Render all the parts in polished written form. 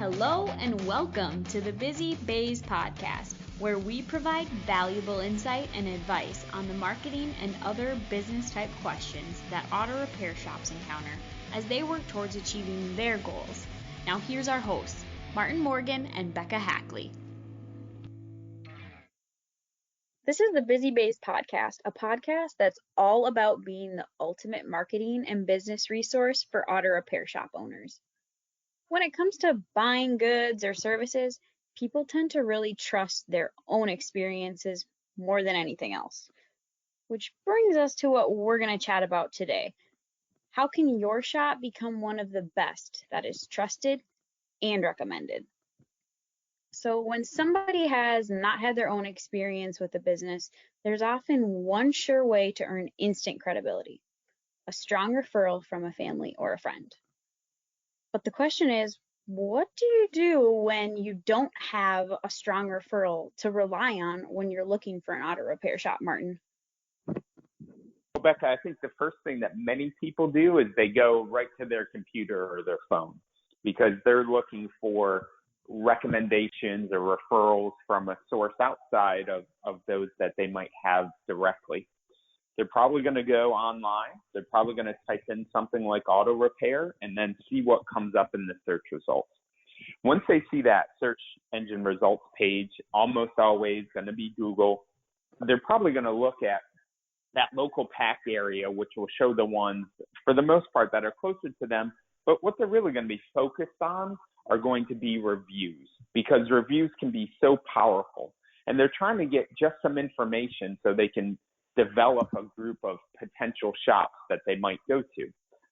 Hello and welcome to the Busy Bays podcast, where we provide valuable insight and advice on the marketing and other business type questions that auto repair shops encounter as they work towards achieving their goals. Now here's our hosts, Martin Morgan and Becca Hackley. This is the Busy Bays podcast, a podcast that's all about being the ultimate marketing and business resource for auto repair shop owners. When it comes to buying goods or services, people tend to really trust their own experiences more than anything else. Which brings us to what we're going to chat about today. How can your shop become one of the best that is trusted and recommended? So when somebody has not had their own experience with a business, there's often one sure way to earn instant credibility: a strong referral from a family or a friend. But the question is, what do you do when you don't have a strong referral to rely on when you're looking for an auto repair shop, Martin? Well, Becca, I think the first thing that many people do is they go right to their computer or their phone because they're looking for recommendations or referrals from a source outside of those that they might have directly. They're probably going to go online. They're probably going to type in something like auto repair and then see what comes up in the search results. Once they see that search engine results page, almost always going to be Google, they're probably going to look at that local pack area, which will show the ones, for the most part, that are closer to them. But what they're really going to be focused on are going to be reviews, because reviews can be so powerful. And they're trying to get just some information so they can develop a group of potential shops that they might go to.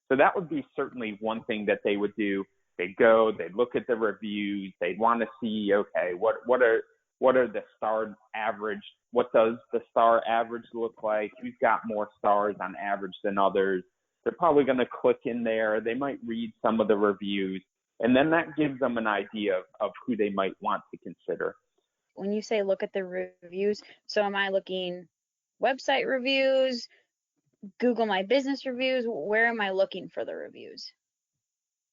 So that would be certainly one thing that they would do. They'd go, they'd look at the reviews, they'd want to see, okay, what are the star average? What does the star average look like? Who's got more stars on average than others? They're probably going to click in there. They might read some of the reviews, and then that gives them an idea of who they might want to consider. When you say look at the reviews, so am I looking website reviews, Google My Business reviews? Where am I looking for the reviews?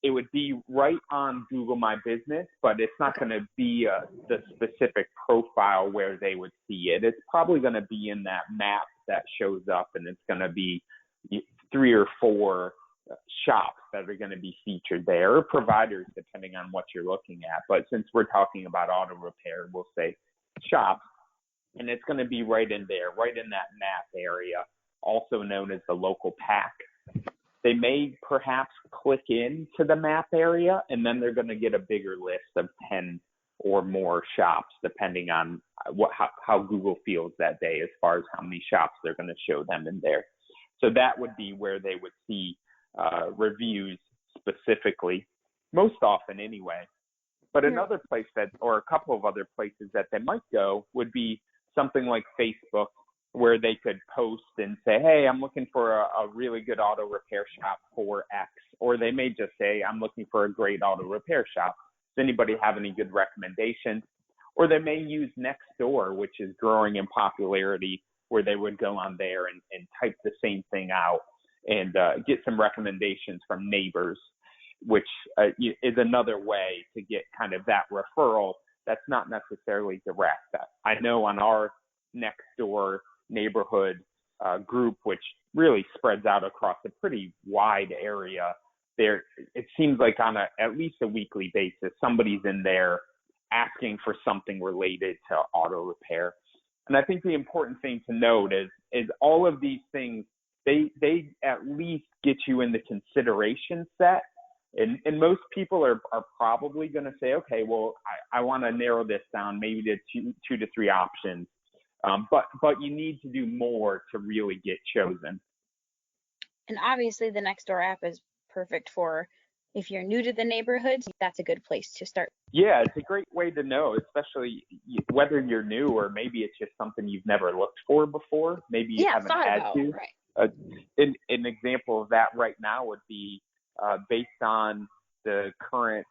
It would be right on Google My Business, but it's not going to be the specific profile where they would see it. It's probably going to be in that map that shows up, and it's going to be 3 or 4 shops that are going to be featured there, or providers, depending on what you're looking at. But since we're talking about auto repair, we'll say shops. And it's going to be right in there, right in that map area, also known as the local pack. They may perhaps click into the map area, and then they're going to get a bigger list of 10 or more shops, depending on how Google feels that day as far as how many shops they're going to show them in there. So that would be where they would see reviews specifically, most often anyway. But another place or a couple of other places that they might go would be something like Facebook, where they could post and say, hey, I'm looking for a really good auto repair shop for X. Or they may just say, I'm looking for a great auto repair shop. Does anybody have any good recommendations? Or they may use Nextdoor, which is growing in popularity, where they would go on there and type the same thing out and get some recommendations from neighbors, which is another way to get kind of that referral that's not necessarily direct. I know on our Nextdoor neighborhood group, which really spreads out across a pretty wide area, there it seems like on at least a weekly basis, somebody's in there asking for something related to auto repair. And I think the important thing to note is all of these things, they at least get you in the consideration set. And most people are probably going to say, okay, well, I want to narrow this down maybe to two to 3 options. But you need to do more to really get chosen. And obviously the Nextdoor app is perfect for if you're new to the neighborhood. That's a good place to start. Yeah, it's a great way to know, especially whether you're new or maybe it's just something you've never looked for before. Maybe you haven't had to. Right. An example of that right now would be based on the current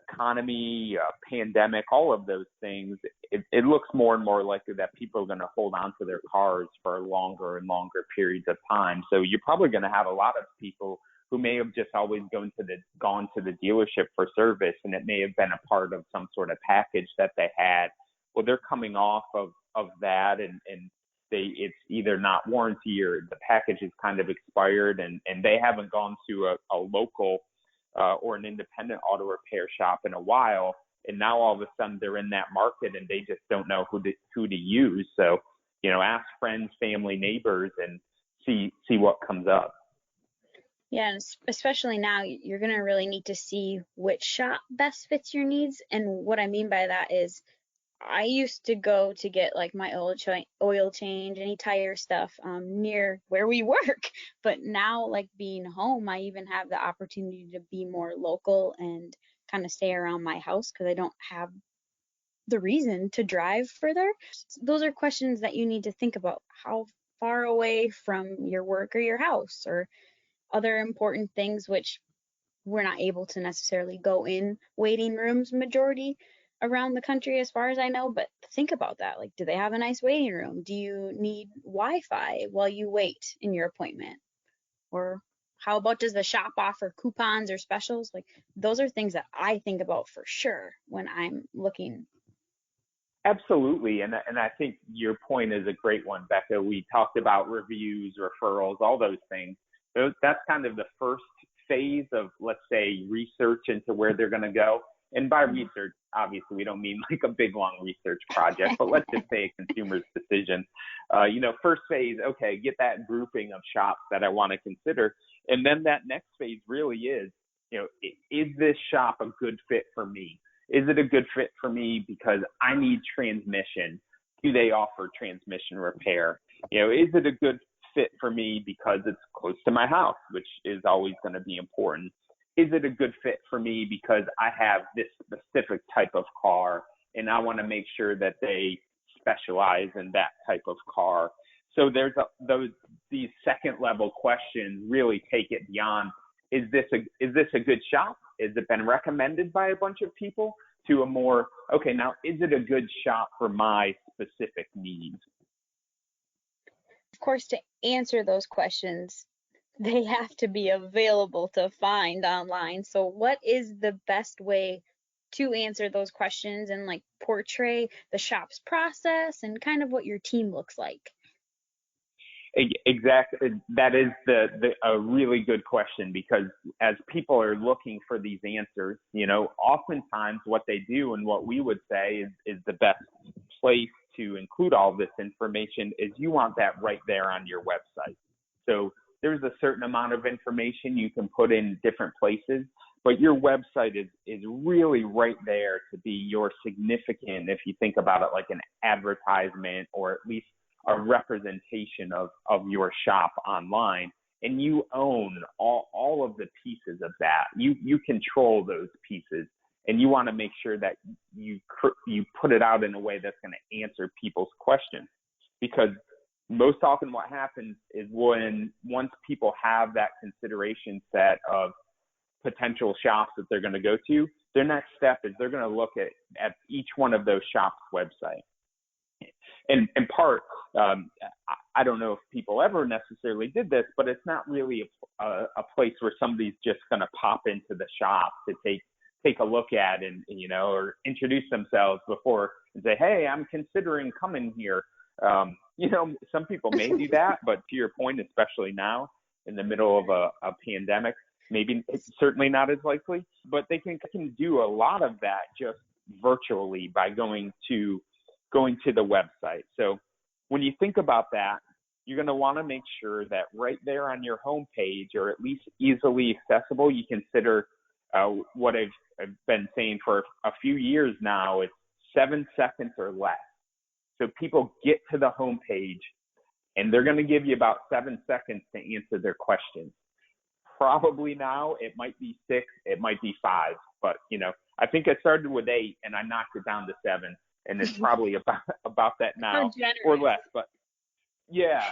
economy, pandemic, all of those things, it looks more and more likely that people are going to hold on to their cars for longer and longer periods of time. So you're probably going to have a lot of people who who may have just always gone to the dealership for service, and it may have been a part of some sort of package that they had. Well, they're coming off of that, and it's either not warranty or the package is kind of expired, and they haven't gone to a local or an independent auto repair shop in a while. And now all of a sudden they're in that market and they just don't know who to use. So, ask friends, family, neighbors, and see what comes up. Yeah, and especially now, you're going to really need to see which shop best fits your needs. And what I mean by that is, I used to go to get like my oil change, any tire stuff near where we work. But now, like being home, I even have the opportunity to be more local and kind of stay around my house because I don't have the reason to drive further. Those are questions that you need to think about. How far away from your work or your house, or other important things which we're not able to necessarily go in waiting rooms majority around the country as far as I know, but think about that. Like, do they have a nice waiting room? Do you need Wi-Fi while you wait in your appointment? Or how about, does the shop offer coupons or specials? Like, those are things that I think about for sure when I'm looking. Absolutely. And I think your point is a great one, Becca. We talked about reviews, referrals, all those things. That's kind of the first phase of, let's say, research into where they're going to go. And by research, obviously, we don't mean like a big, long research project, but let's just say a consumer's decision. First phase, okay, get that grouping of shops that I want to consider. And then that next phase really is, is this shop a good fit for me? Is it a good fit for me because I need transmission? Do they offer transmission repair? Is it a good fit for me because it's close to my house, which is always going to be important? Is it a good fit for me because I have this specific type of car and I want to make sure that they specialize in that type of car? So there's these second level questions really take it beyond, is this a good shop? Has it been recommended by a bunch of people? To a more, okay, now is it a good shop for my specific needs? Of course, to answer those questions, they have to be available to find online. So what is the best way to answer those questions and like portray the shop's process and kind of what your team looks like? Exactly. That is a really good question, because as people are looking for these answers, oftentimes what they do and what we would say is the best place to include all this information is you want that right there on your website. So there's a certain amount of information you can put in different places, but your website is really right there to be your significant, if you think about it like an advertisement or at least a representation of your shop online, and you own all of the pieces of that. You control those pieces, and you want to make sure that you put it out in a way that's going to answer people's questions. Because most often what happens is once people have that consideration set of potential shops that they're going to go to, their next step is they're going to look at each one of those shops' website. And in part, I don't know if people ever necessarily did this, but it's not really a place where somebody's just going to pop into the shop to take a look at and or introduce themselves before and say, hey, I'm considering coming here. Some people may do that, but to your point, especially now in the middle of a pandemic, maybe it's certainly not as likely. But they can do a lot of that just virtually by going to the website. So when you think about that, you're going to want to make sure that right there on your homepage, or at least easily accessible, you consider what I've been saying for a few years now. It's 7 seconds or less. So people get to the homepage and they're going to give you about 7 seconds to answer their questions. Probably now it might be 6, it might be 5, but I think I started with 8 and I knocked it down to 7. And it's probably about that now or less. But yeah,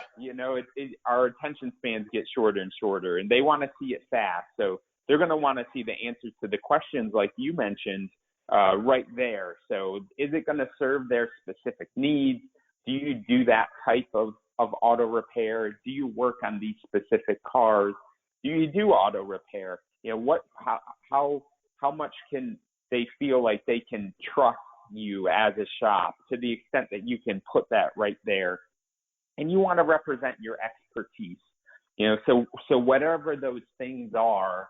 our attention spans get shorter and shorter, and they want to see it fast. So they're going to want to see the answers to the questions like you mentioned right there. So is it going to serve their specific needs? Do you do that type of auto repair? Do you work on these specific cars? Do you do auto repair? How much can they feel like they can trust you as a shop to the extent that you can put that right there? And you want to represent your expertise. So whatever those things are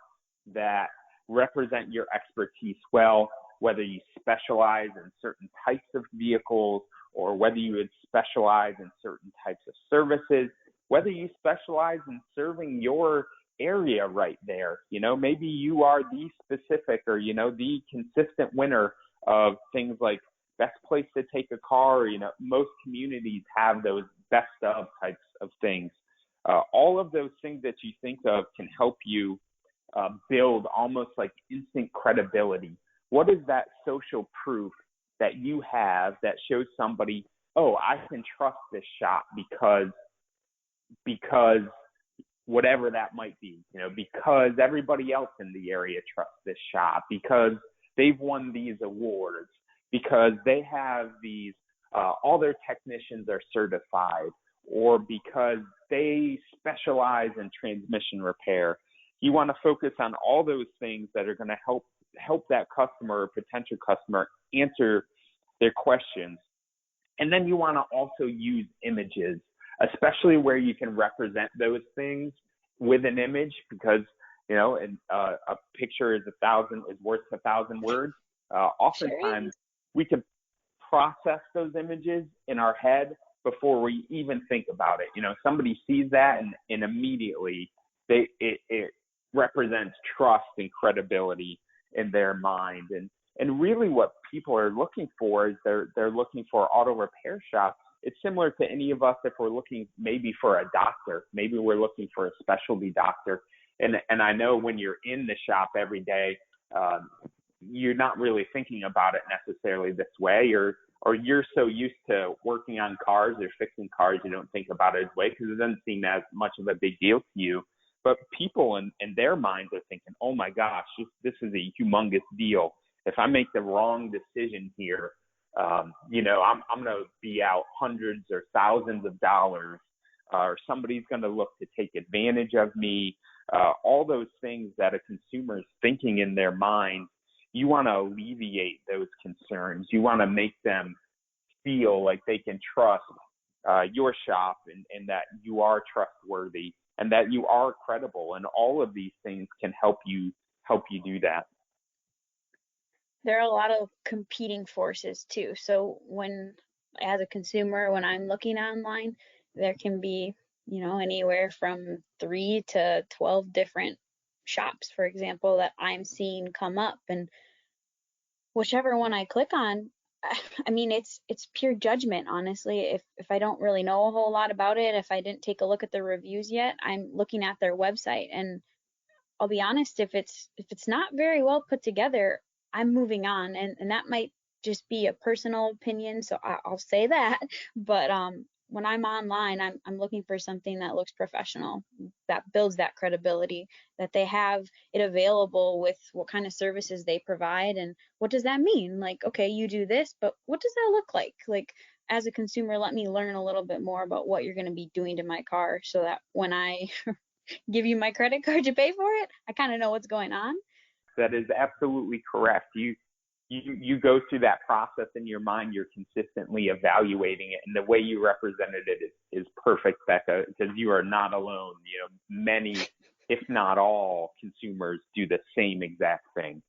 that represent your expertise well, whether you specialize in certain types of vehicles or whether you would specialize in certain types of services, whether you specialize in serving your area right there. Maybe you are the specific or, the consistent winner of things like best place to take a car. Most communities have those best of types of things. All of those things that you think of can help you build almost like instant credibility. What is that social proof that you have that shows somebody, oh, I can trust this shop because whatever that might be, because everybody else in the area trusts this shop, because they've won these awards, because they have these, all their technicians are certified, or because they specialize in transmission repair. You want to focus on all those things that are going to help that customer or potential customer answer their questions. And then you want to also use images, especially where you can represent those things with an image, because a picture is worth 1,000 words. Oftentimes we can process those images in our head before we even think about it. Somebody sees that and immediately it represents trust and credibility in their mind. And really what people are looking for is they're looking for auto repair shops. It's similar to any of us if we're looking maybe for a doctor. Maybe we're looking for a specialty doctor. And I know when you're in the shop every day, you're not really thinking about it necessarily this way, or you're so used to working on cars or fixing cars, you don't think about it this way because it doesn't seem as much of a big deal to you. But people in their minds are thinking, oh my gosh, this is a humongous deal. If I make the wrong decision here, I'm going to be out hundreds or thousands of dollars, or somebody's going to look to take advantage of me. All those things that a consumer is thinking in their mind, you want to alleviate those concerns. You want to make them feel like they can trust your shop and that you are trustworthy and that you are credible. And all of these things can help you do that. There are a lot of competing forces too. So as a consumer, when I'm looking online, there can be, anywhere from 3 to 12 different shops, for example, that I'm seeing come up. And whichever one I click on, I mean, it's pure judgment, honestly. If I don't really know a whole lot about it, if I didn't take a look at the reviews yet, I'm looking at their website, and I'll be honest, if it's not very well put together, I'm moving on, and that might just be a personal opinion, so I'll say that. But when I'm online, I'm looking for something that looks professional, that builds that credibility, that they have it available with what kind of services they provide, and what does that mean? Like, okay, you do this, but what does that look like? Like, as a consumer, let me learn a little bit more about what you're going to be doing to my car, so that when I give you my credit card to pay for it, I kind of know what's going on. That is absolutely correct. You go through that process in your mind. You're consistently evaluating it, and the way you represented it is perfect, Becca, because you are not alone. Many, if not all, consumers do the same exact thing.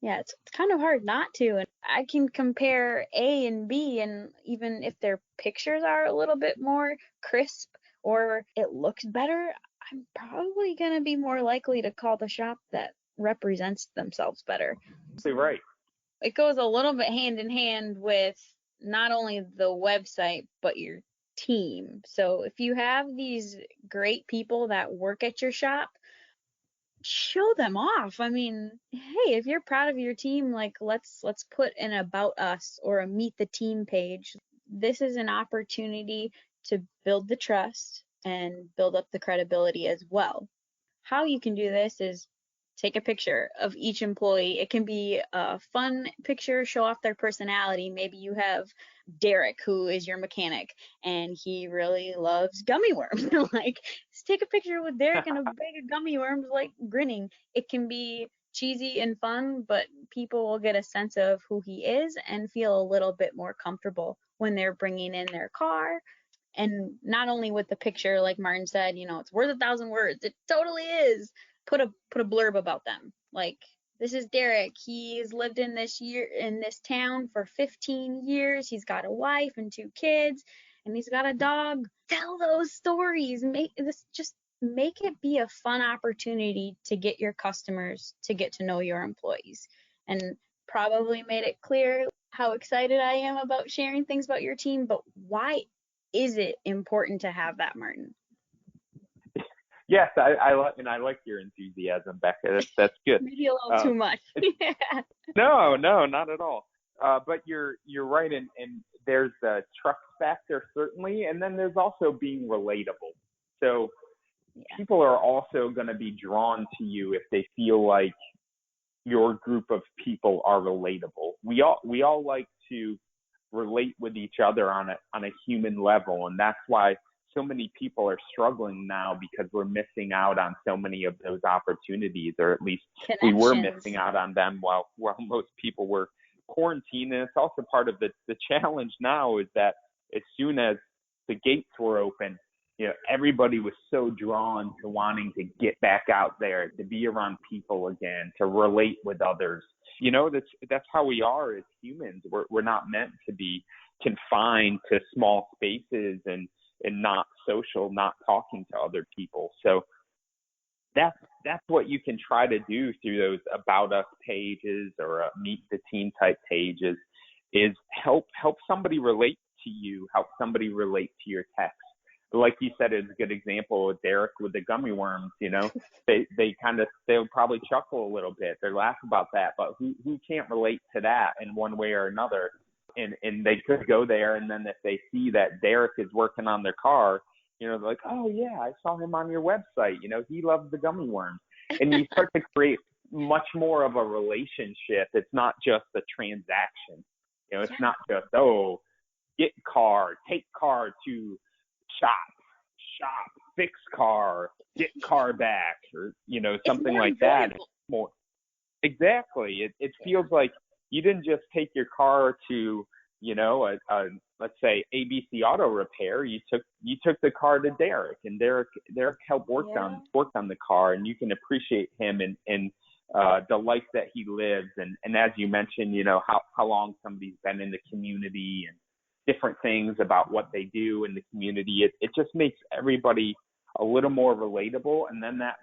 Yeah, it's kind of hard not to. And I can compare A and B, and even if their pictures are a little bit more crisp or it looks better, I'm probably going to be more likely to call the shop that represents themselves better. Absolutely right. It goes a little bit hand in hand with not only the website, but your team. So if you have these great people that work at your shop, show them off. I mean, hey, if you're proud of your team, like let's put an about us or a meet the team page. This is an opportunity to build the trust and build up the credibility as well. How you can do this is take a picture of each employee. It can be a fun picture, show off their personality. Maybe you have Derek, who is your mechanic, and he really loves gummy worms. Like, just take a picture with Derek and a bag of gummy worms, like grinning. It can be cheesy and fun, but people will get a sense of who he is and feel a little bit more comfortable when they're bringing in their car. And not only with the picture, like Martin said, it's worth 1,000 words. It totally is. Put a blurb about them. Like, this is Derek. He's lived in this town for 15 years. He's got a wife and 2 kids, and he's got a dog. Tell those stories. Make it be a fun opportunity to get your customers to get to know your employees. And probably made it clear how excited I am about sharing things about your team, but why is it important to have that, Martin? Yes, I like your enthusiasm, Becca. That's good. Maybe a little too much. No, not at all. But you're right, and there's the trust factor certainly, and then there's also being relatable. So people are also going to be drawn to you if they feel like your group of people are relatable. We all like to relate with each other on a human level, and that's why so many people are struggling now, because we're missing out on so many of those opportunities, or at least we were missing out on them while most people were quarantined. And it's also part of the challenge now is that as soon as the gates were open, everybody was so drawn to wanting to get back out there, to be around people again, to relate with others. That's how we are as humans. We're not meant to be confined to small spaces and not social, not talking to other people. So that's what you can try to do through those about us pages or meet the team type pages, is help somebody relate to you, help somebody relate to your text. Like you said, it's a good example with Derek with the gummy worms. They'll probably chuckle a little bit. They laugh about that, but who can't relate to that in one way or another? And they could go there, and then if they see that Derek is working on their car, they're like, oh yeah, I saw him on your website. He loves the gummy worms, and you start to create much more of a relationship. It's not just a transaction. It's not just get car, take car to shop, fix car, get car back, or something like that. It's more exactly. It feels like you didn't just take your car to let's say ABC Auto Repair. You took the car to Derek, and Derek helped work on the car, and you can appreciate him and the life that he lives, and as you mentioned, how long somebody's been in the community and different things about what they do in the community. It just makes everybody a little more relatable, and then that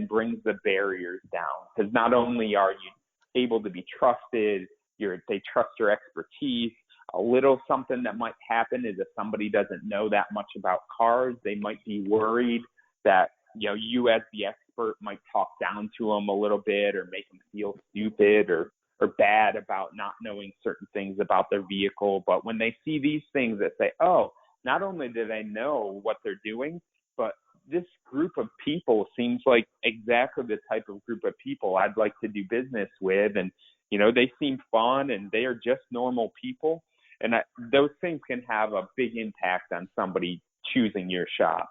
brings the barriers down, because not only are you able to be trusted, they trust your expertise. A little something that might happen is if somebody doesn't know that much about cars, they might be worried that you as the expert might talk down to them a little bit, or make them feel stupid or bad about not knowing certain things about their vehicle. But when they see these things that say, oh, not only do they know what they're doing, but this group of people seems like exactly the type of group of people I'd like to do business with. And, they seem fun, and they are just normal people. And those things can have a big impact on somebody choosing your shop.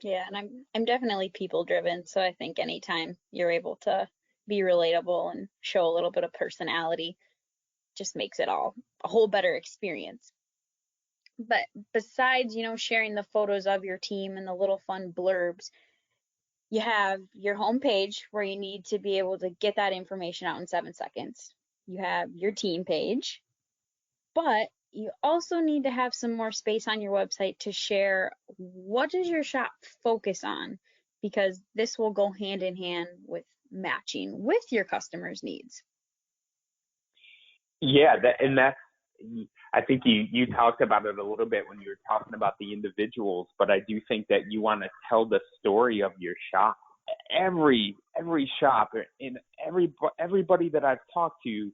Yeah, and I'm definitely people driven, so I think anytime you're able to be relatable and show a little bit of personality just makes it all a whole better experience. But besides, sharing the photos of your team and the little fun blurbs, you have your homepage where you need to be able to get that information out in 7 seconds. You have your team page, but you also need to have some more space on your website to share what does your shop focus on, because this will go hand in hand with matching with your customers' needs. Yeah, I think you talked about it a little bit when you were talking about the individuals, but I do think that you want to tell the story of your shop. Every shop and everybody that I've talked to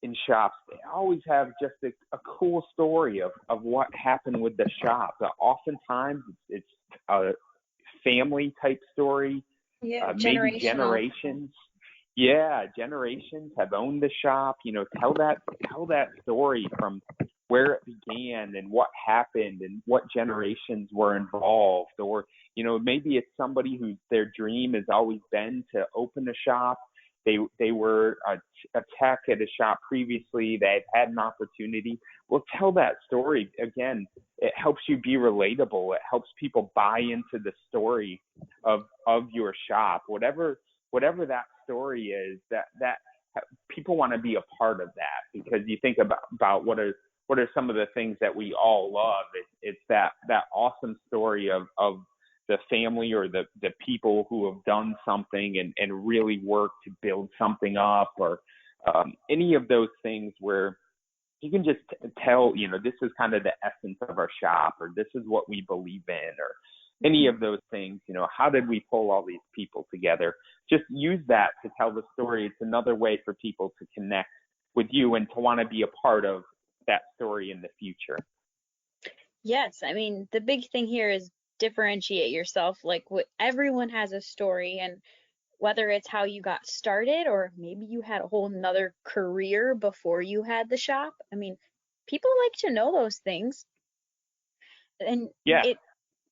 in shops, they always have just a cool story of what happened with the shop. Oftentimes it's a family type story. Yeah, Maybe generational. generations. Yeah, generations have owned the shop. Tell that story from where it began and what happened and what generations were involved. Or maybe it's somebody who their dream has always been to open a shop. They were a tech at a shop previously. They've had an opportunity. Well, tell that story again. It helps you be relatable. It helps people buy into the story of your shop, whatever that story is. That people want to be a part of that, because you think about what are some of the things that we all love. It's that awesome story of the family or the people who have done something and really work to build something up, or any of those things where you can just tell, this is kind of the essence of our shop, or this is what we believe in, or any Mhm. of those things. How did we pull all these people together? Just use that to tell the story. It's another way for people to connect with you and to want to be a part of that story in the future. Yes, I mean, the big thing here is differentiate yourself. Like everyone has a story, and whether it's how you got started or maybe you had a whole nother career before you had the shop. I mean, people like to know those things. And Yeah, it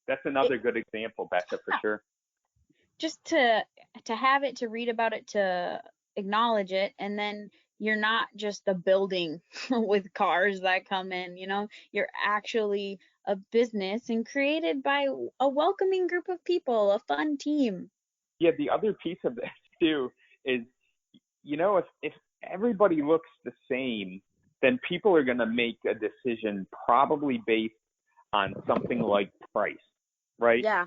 that's it another good example, Becca, for yeah, sure. just to have it, to read about it, to acknowledge it, and then you're not just the building with cars that come in, you're actually a business and created by a welcoming group of people, a fun team. Yeah, the other piece of this too is, if everybody looks the same, then people are going to make a decision probably based on something like price, right? Yeah,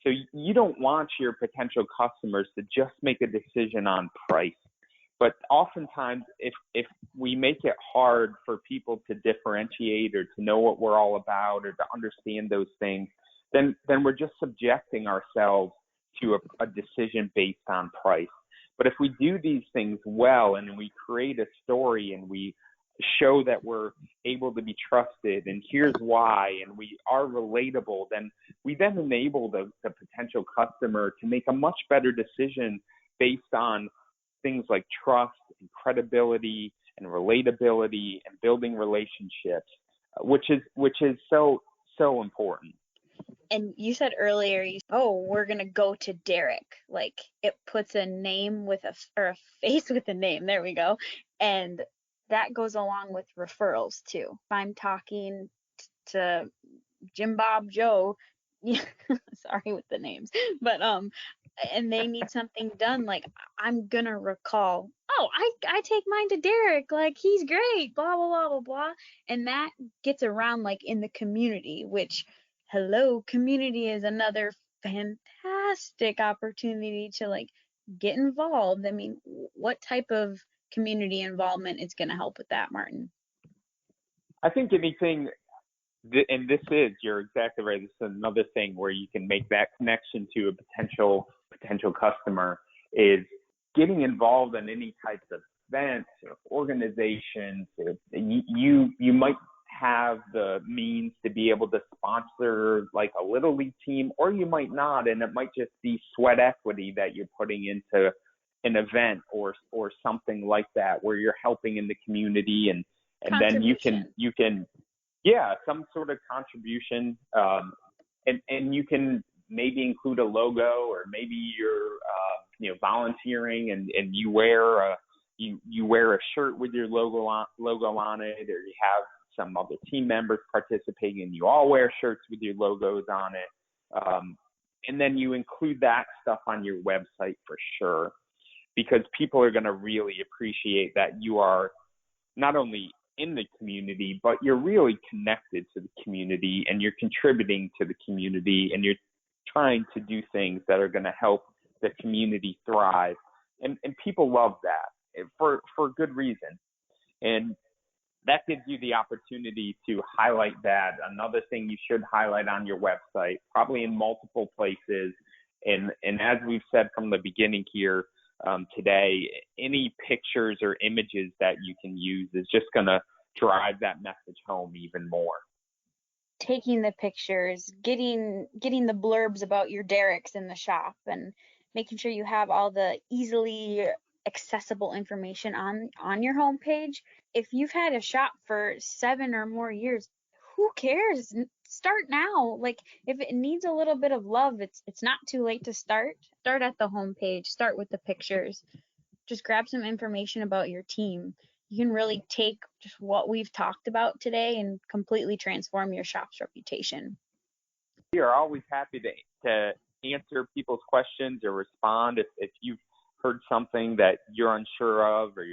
So you don't want your potential customers to just make a decision on price. But oftentimes, if we make it hard for people to differentiate or to know what we're all about or to understand those things, then we're just subjecting ourselves to a decision based on price. But if we do these things well and we create a story and we show that we're able to be trusted and here's why, and we are relatable, then we then enable the potential customer to make a much better decision based on things like trust and credibility and relatability and building relationships, which is so important. and you said earlier, oh, we're gonna go to Derek. Like it puts a name with or a face with a name. There we go. And that goes along with referrals too. If I'm talking to Jim Bob Joe, yeah, sorry with the names, but and they need something done, like I'm gonna recall, oh, I take mine to Derek, like he's great, blah blah blah blah blah. And that gets around like in the community, which, hello, community is another fantastic opportunity to like get involved. I mean, what type of community involvement is going to help with that, Martin? I think anything, and this is, you're exactly right. This is another thing where you can make that connection to a potential customer, is getting involved in any types of events or organizations. You might have the means to be able to sponsor like a little league team, or you might not, and it might just be sweat equity that you're putting into an event or something like that, where you're helping in the community, and then Contribution. you can yeah, some sort of contribution, and you can maybe include a logo, or maybe you're volunteering and you wear a shirt with your logo on it, or you have some other team members participating and you all wear shirts with your logos on it, and then you include that stuff on your website for sure, because people are going to really appreciate that you are not only in the community, but you're really connected to the community and you're contributing to the community and you're trying to do things that are going to help the community thrive. And people love that for good reason. And that gives you the opportunity to highlight that. Another thing you should highlight on your website, probably in multiple places. And as we've said from the beginning here, today, any pictures or images that you can use is just going to drive that message home even more. Taking the pictures, getting the blurbs about your Derek's in the shop, and making sure you have all the easily accessible information on your homepage. If you've had a shop for 7 or more years, who cares? Start now. Like, if it needs a little bit of love, it's not too late to start. Start at the homepage. Start with the pictures. Just grab some information about your team. You can really take just what we've talked about today and completely transform your shop's reputation. We are always happy to answer people's questions or respond if you've heard something that you're unsure of, or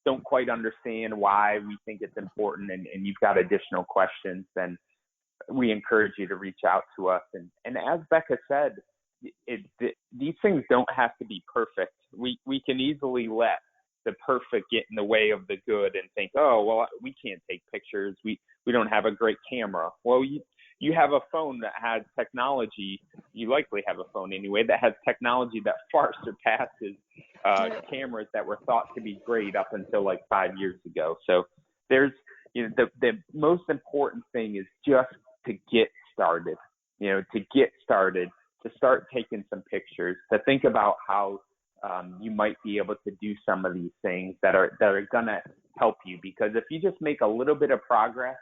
don't quite understand why we think it's important, and you've got additional questions, then we encourage you to reach out to us. And as Becca said, these things don't have to be perfect. We can easily let the perfect get in the way of the good and think, oh, well, we can't take pictures. We don't have a great camera. Well, you have a phone that has technology. You likely have a phone anyway that has technology that far surpasses cameras that were thought to be great up until like 5 years ago. So there's, the most important thing is just to get started, to start taking some pictures, to think about how you might be able to do some of these things that are going to help you. Because if you just make a little bit of progress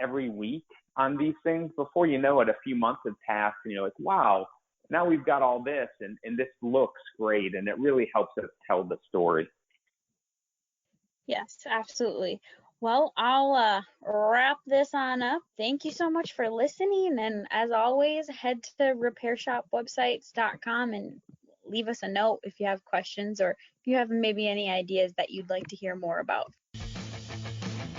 every week on these things, before you know it, a few months have passed, and you're like, wow, now we've got all this, and this looks great, and it really helps us tell the story. Yes, absolutely. Well, I'll wrap this on up. Thank you so much for listening. And as always, head to repairshopwebsites.com and leave us a note if you have questions, or if you have maybe any ideas that you'd like to hear more about.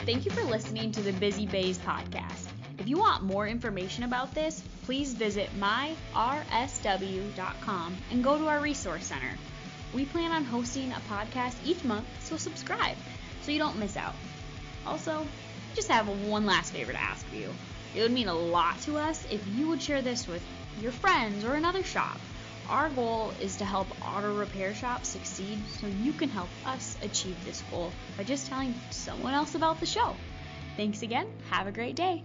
Thank you for listening to the Busy Bays podcast. If you want more information about this, please visit myrsw.com and go to our resource center. We plan on hosting a podcast each month, so subscribe so you don't miss out. Also, just have one last favor to ask of you. It would mean a lot to us if you would share this with your friends or another shop. Our goal is to help auto repair shops succeed, so you can help us achieve this goal by just telling someone else about the show. Thanks again. Have a great day.